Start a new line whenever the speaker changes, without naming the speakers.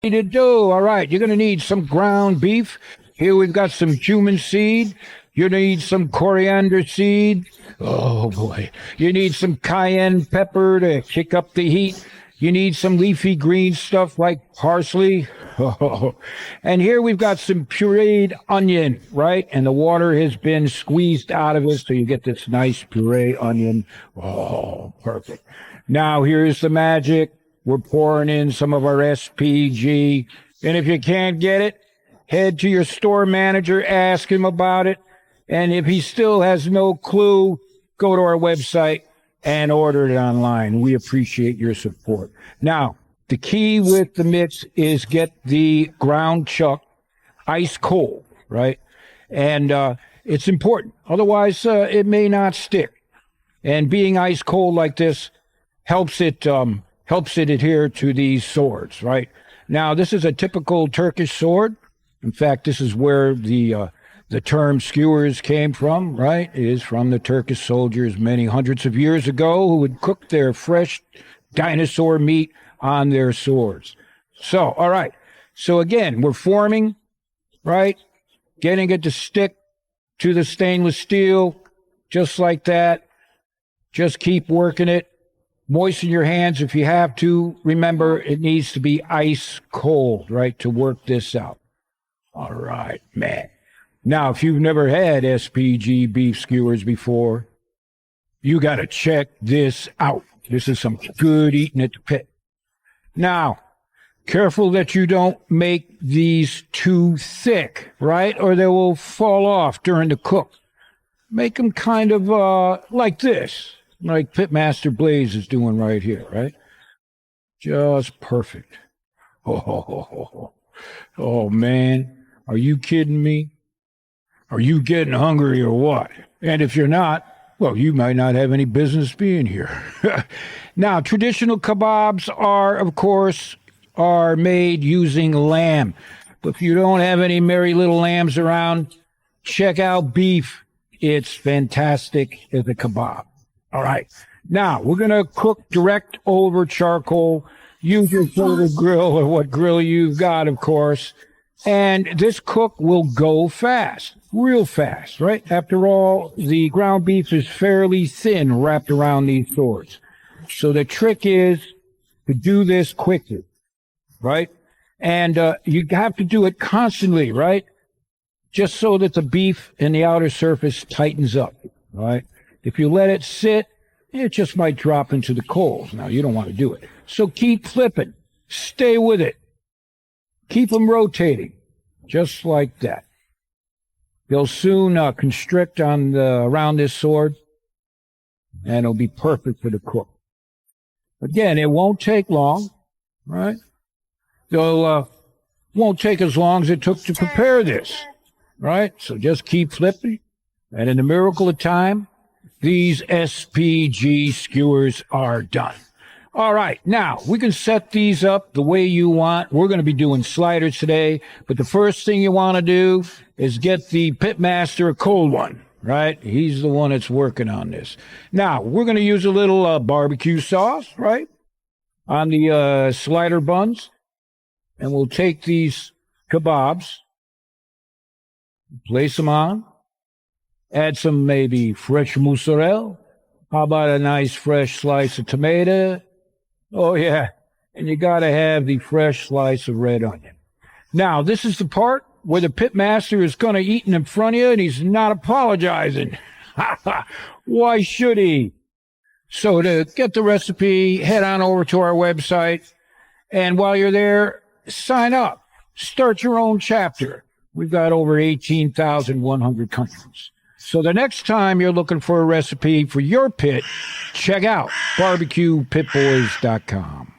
To do. All right, you're going to need some ground beef. Here we've got some cumin seed. You need some coriander seed. Oh, boy. You need some cayenne pepper to kick up the heat. You need some leafy green stuff like parsley. Oh. And here we've got some pureed onion, right? And the water has been squeezed out of it, so you get this nice puree onion. Oh, perfect. Now, here's the magic. We're pouring in some of our SPG. And if you can't get it, head to your store manager, ask him about it. And if he still has no clue, go to our website and order it online. We appreciate your support. Now, the key with the mix is get the ground chuck ice cold, right? And it's important. Otherwise, it may not stick. And being ice cold like this helps it adhere to these swords, right? Now, this is a typical Turkish sword. In fact, this is where the term skewers came from, right? It is from the Turkish soldiers many hundreds of years ago who would cook their fresh dinosaur meat on their swords. So, all right. So again, we're forming, right? Getting it to stick to the stainless steel, just like that. Just keep working it. Moisten your hands if you have to. Remember, it needs to be ice cold, right, to work this out. All right, man. Now, if you've never had SPG beef skewers before, you got to check this out. This is some good eating at the pit. Now, careful that you don't make these too thick, right, or they will fall off during the cook. Make them kind of like this. Like Pitmaster Blaze is doing right here, right? Just perfect. Oh, man. Are you kidding me? Are you getting hungry or what? And if you're not, well, you might not have any business being here. Now, traditional kebabs are made using lamb. But if you don't have any merry little lambs around, check out beef. It's fantastic as a kebab. All right. Now, we're going to cook direct over charcoal. Use your favorite grill or what grill you've got, of course. And this cook will go fast, real fast, right? After all, the ground beef is fairly thin wrapped around these swords. So the trick is to do this quickly, right? And you have to do it constantly, right? Just so that the beef and the outer surface tightens up, right? If you let it sit, it just might drop into the coals. Now, you don't want to do it. So keep flipping. Stay with it. Keep them rotating, just like that. They'll soon constrict around this sword, and it'll be perfect for the cook. Again, it won't take long, right? Won't take as long as it took to prepare this, right? So just keep flipping, and in a miracle of time, these SPG skewers are done. All right, now we can set these up the way you want. We're going to be doing sliders today, but the first thing you want to do is get the Pitmaster a cold one, right? He's the one that's working on this. Now, we're going to use a little barbecue sauce, right, on the slider buns, and we'll take these kebabs, place them on, add some maybe fresh mozzarella. How about a nice fresh slice of tomato? Oh, yeah. And you got to have the fresh slice of red onion. Now, this is the part where the Pitmaster is going to eat in front of you, and he's not apologizing. Why should he? So to get the recipe, head on over to our website. And while you're there, sign up. Start your own chapter. We've got over 18,100 countries. So the next time you're looking for a recipe for your pit, check out BBQPitBoys.com.